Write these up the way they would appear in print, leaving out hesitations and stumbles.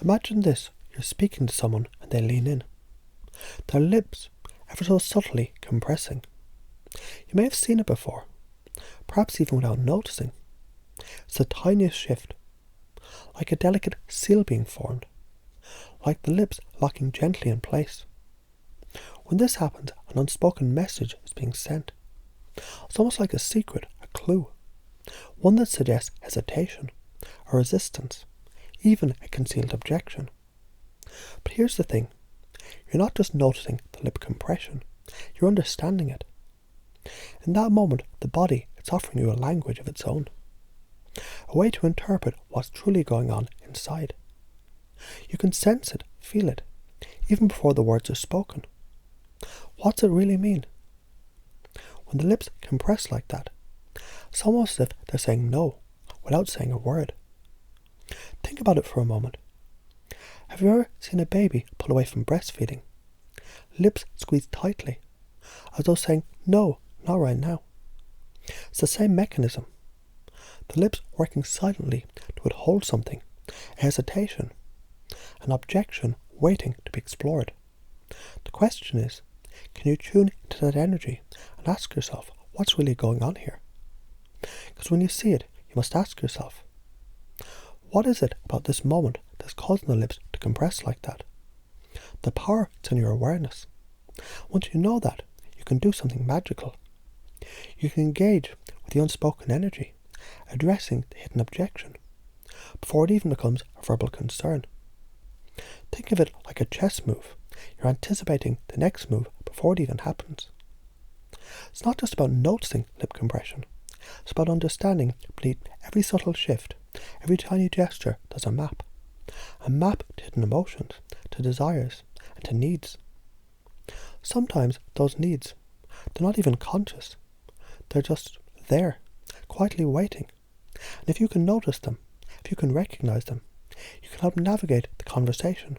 Imagine this, you're speaking to someone and they lean in. Their lips, ever so subtly compressing. You may have seen it before, perhaps even without noticing. It's the tiniest shift, like a delicate seal being formed, like the lips locking gently in place. When this happens, an unspoken message is being sent. It's almost like a secret, a clue, one that suggests hesitation, a resistance, even a concealed objection. But here's the thing, you're not just noticing the lip compression, you're understanding it. In that moment, the body is offering you a language of its own, a way to interpret what's truly going on inside. You can sense it, feel it, even before the words are spoken. What's it really mean? When the lips compress like that, it's almost as if they're saying no, without saying a word. Think about it for a moment. Have you ever seen a baby pull away from breastfeeding? Lips squeezed tightly, as though saying, no, not right now. It's the same mechanism. The lips working silently to withhold something, a hesitation, an objection waiting to be explored. The question is, can you tune into that energy and ask yourself what's really going on here? Because when you see it, you must ask yourself, what is it about this moment that's causing the lips to compress like that? The power is in your awareness. Once you know that, you can do something magical. You can engage with the unspoken energy, addressing the hidden objection, before it even becomes a verbal concern. Think of it like a chess move. You're anticipating the next move before it even happens. It's not just about noticing lip compression. It's about understanding beneath every subtle shift, every tiny gesture there's a map to hidden emotions, to desires, and to needs. Sometimes those needs, they're not even conscious. They're just there, quietly waiting. And if you can notice them, if you can recognize them, you can help navigate the conversation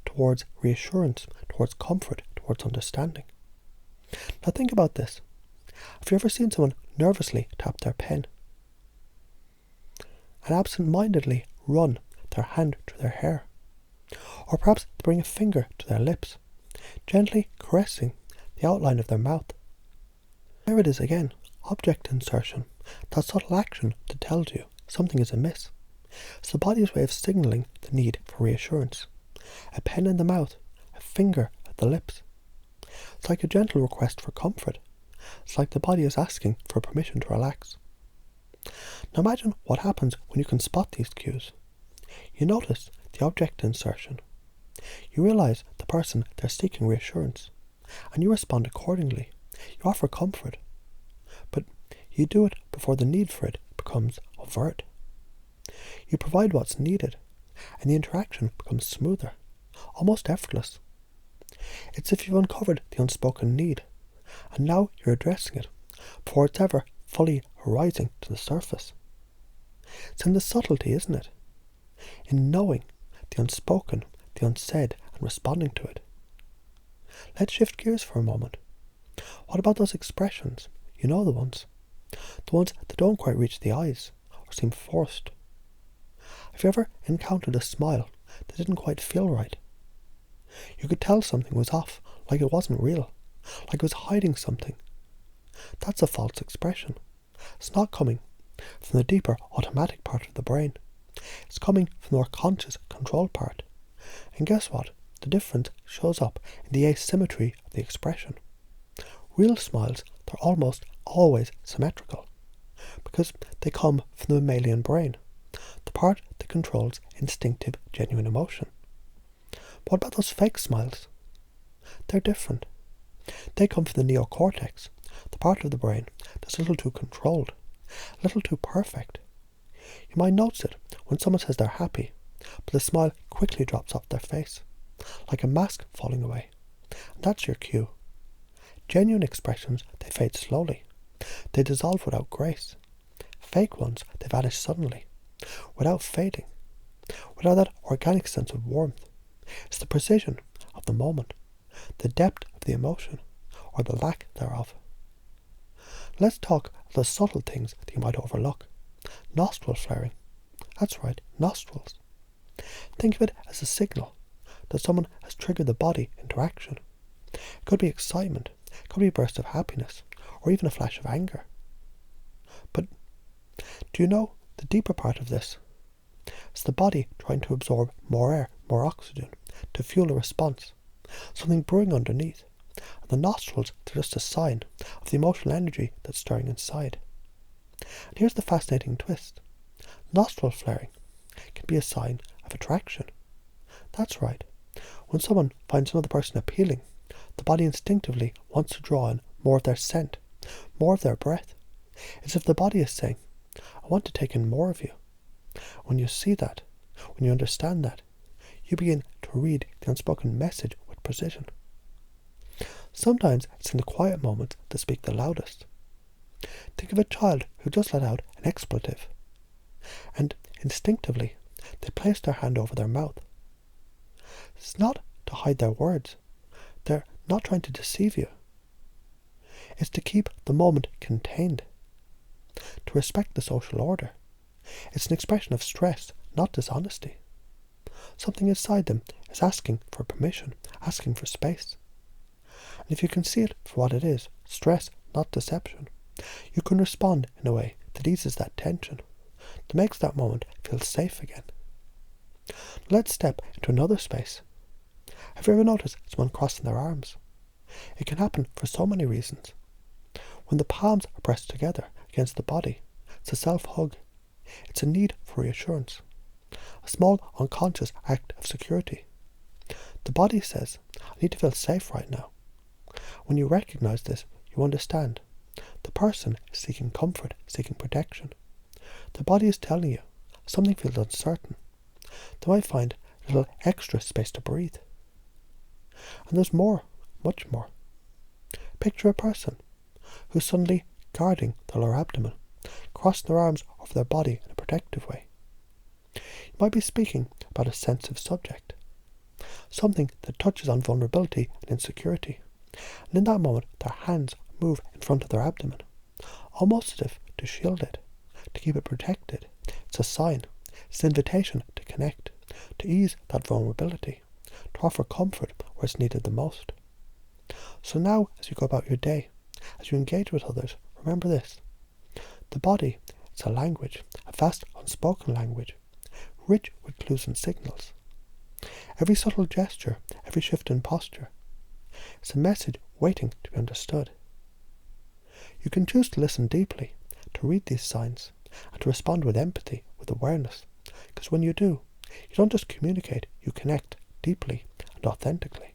towards reassurance, towards comfort, towards understanding. Now think about this. Have you ever seen someone nervously tap their pen and absent-mindedly run their hand through their hair? Or perhaps they bring a finger to their lips, gently caressing the outline of their mouth. There it is again, object insertion, that subtle action that tells you something is amiss. It's the body's way of signalling the need for reassurance. A pen in the mouth, a finger at the lips. It's like a gentle request for comfort. It's like the body is asking for permission to relax. Now imagine what happens when you can spot these cues. You notice the object insertion. You realize the person they're seeking reassurance, and you respond accordingly. You offer comfort, but you do it before the need for it becomes overt. You provide what's needed, and the interaction becomes smoother, almost effortless. It's as if you've uncovered the unspoken need, and now you're addressing it before it's ever fully rising to the surface. It's in the subtlety, isn't it? In knowing the unspoken, the unsaid, and responding to it. Let's shift gears for a moment. What about those expressions? You know the ones. The ones that don't quite reach the eyes, or seem forced. Have you ever encountered a smile that didn't quite feel right? You could tell something was off, like it wasn't real, like it was hiding something. That's a false expression. It's not coming from the deeper automatic part of the brain. It's coming from the more conscious control part. And guess what? The difference shows up in the asymmetry of the expression. Real smiles, they're almost always symmetrical, because they come from the mammalian brain, the part that controls instinctive, genuine emotion. What about those fake smiles? They're different. They come from the neocortex, the part of the brain that's a little too controlled, a little too perfect. You might notice it when someone says they're happy, but the smile quickly drops off their face, like a mask falling away. And that's your cue. Genuine expressions, they fade slowly. They dissolve without grace. Fake ones, they vanish suddenly, without fading, without that organic sense of warmth. It's the precision of the moment, the depth of the emotion, or the lack thereof. Let's talk of the subtle things that you might overlook. Nostril flaring. That's right, nostrils. Think of it as a signal that someone has triggered the body into action. It could be excitement, it could be a burst of happiness, or even a flash of anger. But do you know the deeper part of this? It's the body trying to absorb more air, more oxygen, to fuel a response, something brewing underneath, and the nostrils are just a sign of the emotional energy that's stirring inside. And here's the fascinating twist. Nostril flaring can be a sign of attraction. That's right. When someone finds another person appealing, the body instinctively wants to draw in more of their scent, more of their breath. It's as if the body is saying, I want to take in more of you. When you see that, when you understand that, you begin to read the unspoken message with precision. Sometimes it's in the quiet moments that speak the loudest. Think of a child who just let out an expletive, and instinctively they place their hand over their mouth. It's not to hide their words. They're not trying to deceive you. It's to keep the moment contained, to respect the social order. It's an expression of stress, not dishonesty. Something inside them is asking for permission, asking for space. And if you can see it for what it is, stress, not deception, you can respond in a way that eases that tension, that makes that moment feel safe again. Let's step into another space. Have you ever noticed someone crossing their arms? It can happen for so many reasons. When the palms are pressed together against the body, it's a self-hug. It's a need for reassurance, a small unconscious act of security. The body says, I need to feel safe right now. When you recognize this, you understand. The person is seeking comfort, seeking protection. The body is telling you something feels uncertain. They might find a little extra space to breathe. And there's more, much more. Picture a person who's suddenly guarding the lower abdomen, crossing their arms over their body in a protective way. You might be speaking about a sensitive subject, something that touches on vulnerability and insecurity, and in that moment their hands move in front of their abdomen, almost as if to shield it, to keep it protected. It's a sign, it's an invitation to connect, to ease that vulnerability, to offer comfort where it's needed the most. So now, as you go about your day, as you engage with others, remember this. The body is a language, a vast unspoken language, rich with clues and signals. Every subtle gesture, every shift in posture, is a message waiting to be understood. You can choose to listen deeply, to read these signs, and to respond with empathy, with awareness, because when you do, you don't just communicate, you connect deeply and authentically.